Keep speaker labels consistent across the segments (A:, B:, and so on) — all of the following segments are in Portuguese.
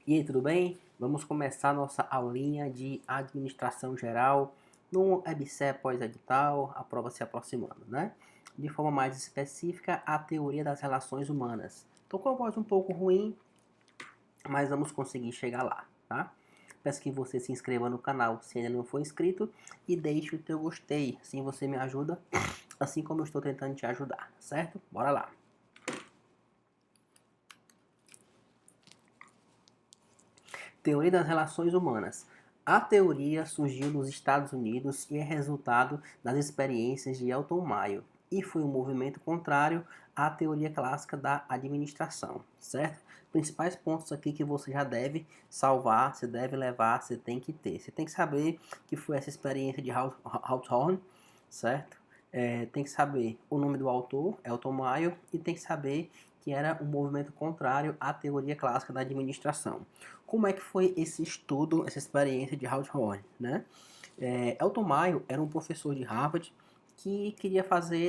A: E aí, tudo bem? Vamos começar nossa aulinha de administração geral no EBSER pós-edital, a prova se aproximando, né? De forma mais específica, a teoria das relações humanas. Tô com a voz um pouco ruim, mas vamos conseguir chegar lá, tá? Peço que você se inscreva no canal se ainda não for inscrito e deixe o teu gostei, assim você me ajuda, assim como eu estou tentando te ajudar, certo? Bora lá! Teoria das relações humanas. A teoria surgiu nos Estados Unidos e é resultado das experiências de Elton Mayo e foi um movimento contrário à teoria clássica da administração, certo? Principais pontos aqui que você já deve salvar, você deve levar, você tem que ter. Você tem que saber que foi essa experiência de Hawthorne, certo? Tem que saber o nome do autor, Elton Mayo, e tem que saber que era um movimento contrário à teoria clássica da administração. Como é que foi esse estudo, essa experiência de Hawthorne, né? Elton Mayo era um professor de Harvard que queria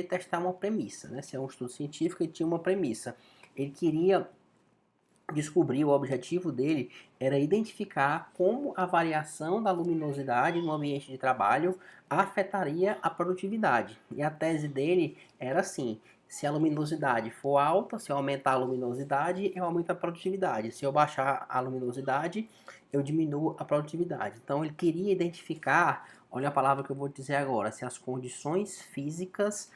A: testar uma premissa, né? Se é um estudo científico, ele tinha uma premissa. Ele queria descobrir, o objetivo dele era identificar como a variação da luminosidade no ambiente de trabalho afetaria a produtividade. E a tese dele era assim: se a luminosidade for alta, se eu aumentar a luminosidade, eu aumento a produtividade. Se eu baixar a luminosidade, eu diminuo a produtividade. Então ele queria identificar, olha a palavra que eu vou dizer agora, se as condições físicas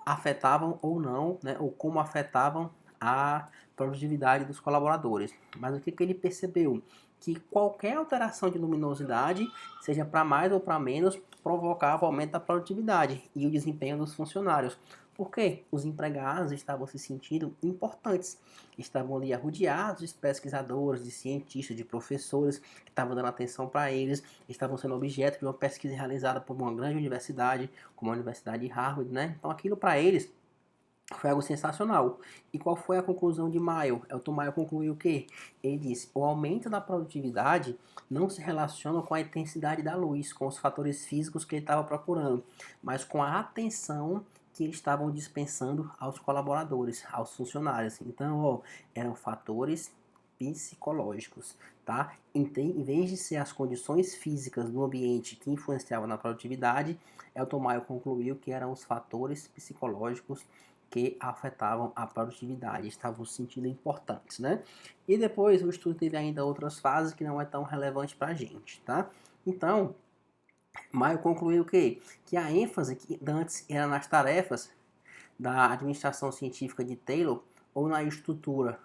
A: afetavam ou não, né, ou como afetavam a produtividade dos colaboradores. Mas o que ele percebeu? Que qualquer alteração de luminosidade, seja para mais ou para menos, provocava aumento da produtividade e o desempenho dos funcionários. Porque os empregados estavam se sentindo importantes, estavam ali arrodeados de pesquisadores, de cientistas, de professores que estavam dando atenção para eles, estavam sendo objeto de uma pesquisa realizada por uma grande universidade, como a Universidade de Harvard, né? Então aquilo para eles foi algo sensacional. E qual foi a conclusão de Mayo? Elton Mayo concluiu o quê? Ele disse: o aumento da produtividade não se relaciona com a intensidade da luz, com os fatores físicos que ele estava procurando, mas com a atenção que eles estavam dispensando aos colaboradores, aos funcionários. Então, ó, eram fatores psicológicos, tá? Em vez de ser as condições físicas do ambiente que influenciavam na produtividade, Elton Mayo concluiu que eram os fatores psicológicos que afetavam a produtividade, estavam se sentindo importantes, né? E depois o estudo teve ainda outras fases que não é tão relevante para a gente, tá? Então, Maio concluiu que a ênfase que antes era nas tarefas da administração científica de Taylor ou na estrutura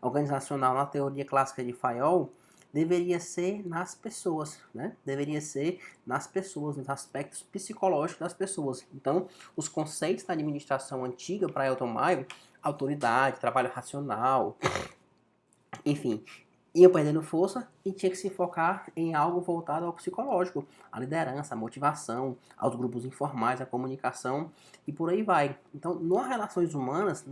A: organizacional na teoria clássica de Fayol deveria ser nas pessoas, né? Deveria ser nas pessoas, nos aspectos psicológicos das pessoas. Então, os conceitos da administração antiga para Elton Mayo, autoridade, trabalho racional, enfim, iam perdendo força e tinha que se focar em algo voltado ao psicológico, a liderança, a motivação, aos grupos informais, a comunicação e por aí vai. Então, nas relações humanas,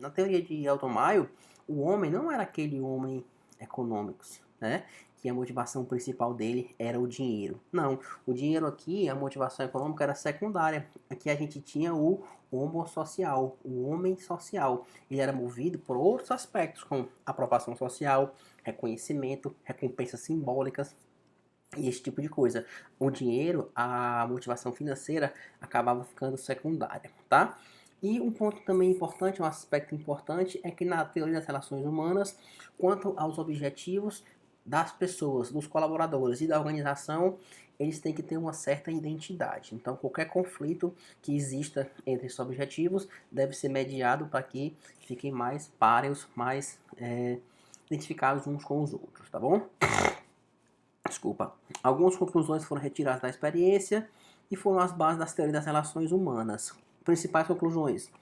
A: na teoria de Elton Mayo, o homem não era aquele homem econômico, né? Que a motivação principal dele era o dinheiro. Não, o dinheiro aqui, a motivação econômica era secundária. Aqui a gente tinha o homo social, o homem social. Ele era movido por outros aspectos, como aprovação social, reconhecimento, recompensas simbólicas e esse tipo de coisa. O dinheiro, a motivação financeira acabava ficando secundária, tá? E um ponto também importante, um aspecto importante, é que na teoria das relações humanas, quanto aos objetivos das pessoas, dos colaboradores e da organização, eles têm que ter uma certa identidade. Então, qualquer conflito que exista entre esses objetivos deve ser mediado para que fiquem mais páreos, mais identificados uns com os outros, tá bom? Desculpa. Algumas conclusões foram retiradas da experiência e foram as bases das teorias das relações humanas. Principais conclusões: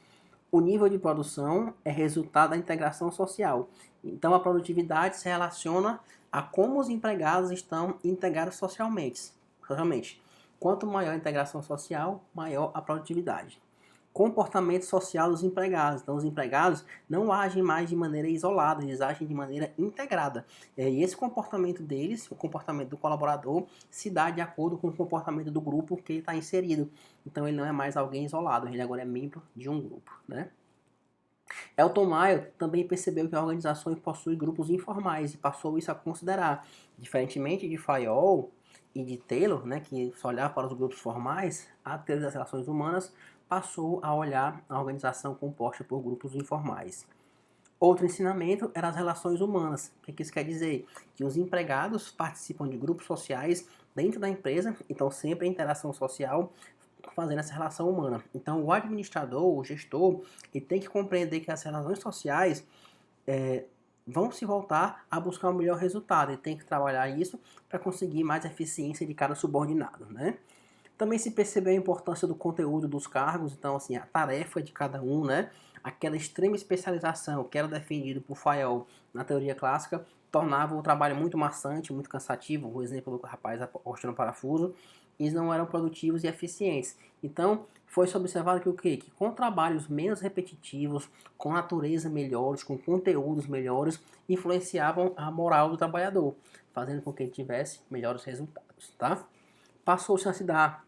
A: o nível de produção é resultado da integração social. Então, a produtividade se relaciona a como os empregados estão integrados socialmente. Quanto maior a integração social, maior a produtividade. Comportamento social dos empregados. Então, os empregados não agem mais de maneira isolada, eles agem de maneira integrada. E esse comportamento deles, o comportamento do colaborador, se dá de acordo com o comportamento do grupo que ele está inserido. Então, ele não é mais alguém isolado, ele agora é membro de um grupo, né? Elton Maio também percebeu que organizações possuem grupos informais e passou isso a considerar, diferentemente de Fayol e de Taylor, né, que só olhava para os grupos formais, a teoria das relações humanas passou a olhar a organização composta por grupos informais. Outro ensinamento era as relações humanas. O que isso quer dizer? Que os empregados participam de grupos sociais dentro da empresa, então sempre a interação social fazendo essa relação humana. Então o administrador, o gestor, ele tem que compreender que as relações sociais vão se voltar a buscar um melhor resultado. Ele tem que trabalhar isso para conseguir mais eficiência de cada subordinado, né? Também se percebeu a importância do conteúdo dos cargos, então assim, a tarefa de cada um, né? Aquela extrema especialização que era defendido por Fayol na teoria clássica tornava o trabalho muito maçante, muito cansativo. O exemplo do rapaz apostando parafuso, eles não eram produtivos e eficientes. Então, foi-se observado que o quê? Que com trabalhos menos repetitivos, com natureza melhores, com conteúdos melhores, influenciavam a moral do trabalhador, fazendo com que ele tivesse melhores resultados, tá? Passou-se a se dar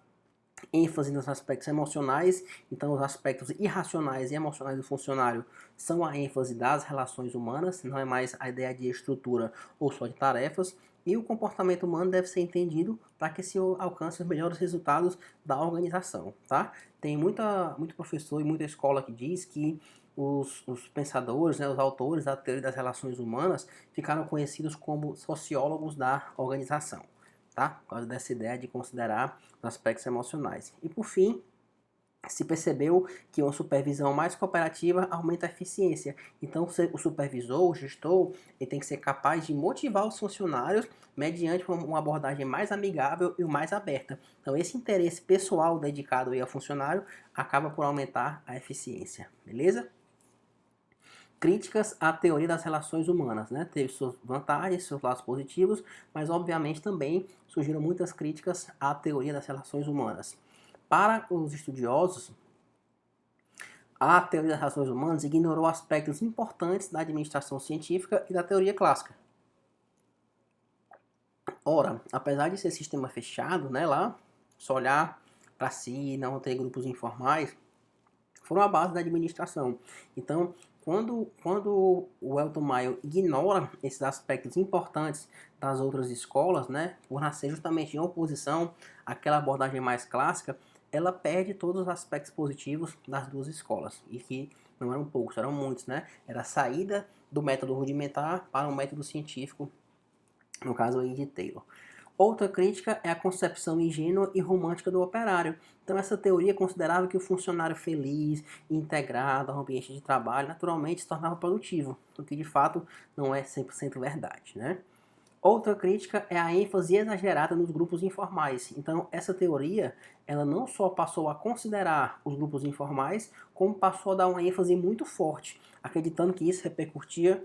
A: ênfase nos aspectos emocionais, então os aspectos irracionais e emocionais do funcionário são a ênfase das relações humanas, não é mais a ideia de estrutura ou só de tarefas, e o comportamento humano deve ser entendido para que se alcance os melhores resultados da organização, tá? Tem muito professor e muita escola que diz que os pensadores, né, os autores da teoria das relações humanas ficaram conhecidos como sociólogos da organização, tá? Por causa dessa ideia de considerar os aspectos emocionais. E por fim, se percebeu que uma supervisão mais cooperativa aumenta a eficiência. Então, o supervisor, o gestor, ele tem que ser capaz de motivar os funcionários mediante uma abordagem mais amigável e mais aberta. Então, esse interesse pessoal dedicado ao funcionário acaba por aumentar a eficiência, beleza? Críticas à teoria das relações humanas, né? Teve suas vantagens, seus lados positivos, mas obviamente também surgiram muitas críticas à teoria das relações humanas. Para os estudiosos, a teoria das relações humanas ignorou aspectos importantes da administração científica e da teoria clássica. Ora, apesar de ser sistema fechado, né, lá, só olhar para si, não ter grupos informais, foram a base da administração. Então, quando o Elton Maio ignora esses aspectos importantes das outras escolas, né, por nascer justamente em oposição àquela abordagem mais clássica, ela perde todos os aspectos positivos das duas escolas, e que não eram poucos, eram muitos, né? Era a saída do método rudimentar para um método científico, no caso aí de Taylor. Outra crítica é a concepção ingênua e romântica do operário. Então essa teoria considerava que o funcionário feliz, integrado ao ambiente de trabalho, naturalmente se tornava produtivo, o que de fato não é 100% verdade, né? Outra crítica é a ênfase exagerada nos grupos informais. Então, essa teoria, ela não só passou a considerar os grupos informais, como passou a dar uma ênfase muito forte, acreditando que isso repercutia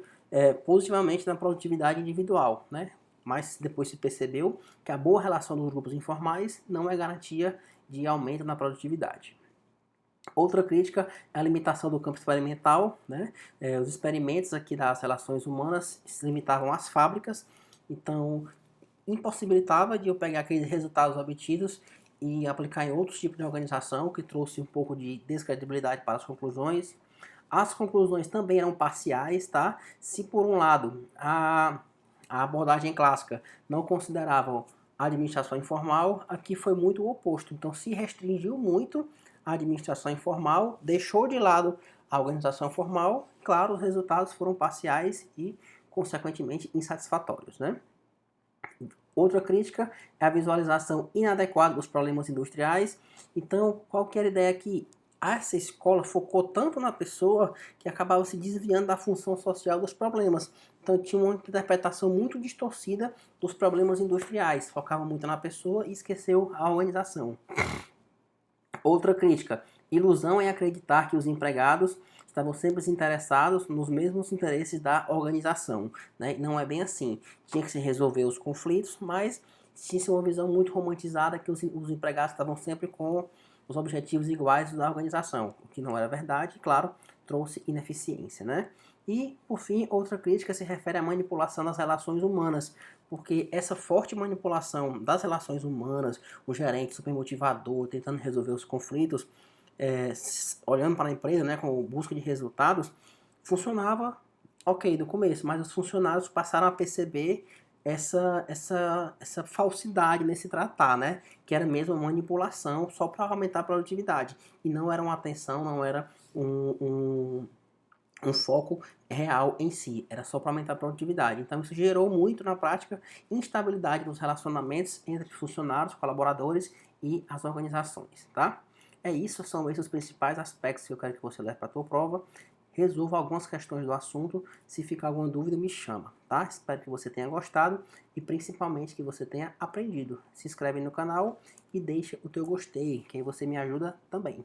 A: positivamente na produtividade individual, né? Mas depois se percebeu que a boa relação dos grupos informais não é garantia de aumento na produtividade. Outra crítica é a limitação do campo experimental, né? Os experimentos aqui das relações humanas se limitavam às fábricas, então impossibilitava de eu pegar aqueles resultados obtidos e aplicar em outros tipos de organização, que trouxe um pouco de descredibilidade para as conclusões. As conclusões também eram parciais, tá? Se por um lado a abordagem clássica não considerava a administração informal, aqui foi muito o oposto. Então se restringiu muito a administração informal, deixou de lado a organização formal, claro, os resultados foram parciais e consequentemente insatisfatórios, né? Outra crítica é a visualização inadequada dos problemas industriais. Então, qualquer ideia que essa escola focou tanto na pessoa que acabava se desviando da função social dos problemas. Então, tinha uma interpretação muito distorcida dos problemas industriais. Focava muito na pessoa e esqueceu a organização. Outra crítica: ilusão em acreditar que os empregados estavam sempre interessados nos mesmos interesses da organização, né? Não é bem assim. Tinha que se resolver os conflitos, mas tinha uma visão muito romantizada que os empregados estavam sempre com os objetivos iguais da organização, o que não era verdade, claro, trouxe ineficiência, né? E, por fim, outra crítica se refere à manipulação das relações humanas, porque essa forte manipulação das relações humanas, o gerente super motivador, tentando resolver os conflitos, olhando para a empresa, né, com busca de resultados, funcionava ok no começo, mas os funcionários passaram a perceber essa falsidade nesse tratar, né? Que era mesmo uma manipulação só para aumentar a produtividade. E não era uma atenção, não era um foco real em si, era só para aumentar a produtividade. Então isso gerou muito na prática instabilidade nos relacionamentos entre funcionários, colaboradores e as organizações, tá? É isso, são esses os principais aspectos que eu quero que você leve para a tua prova. Resolva algumas questões do assunto. Se ficar alguma dúvida, me chama, tá? Espero que você tenha gostado e principalmente que você tenha aprendido. Se inscreve no canal e deixa o teu gostei, que aí você me ajuda também.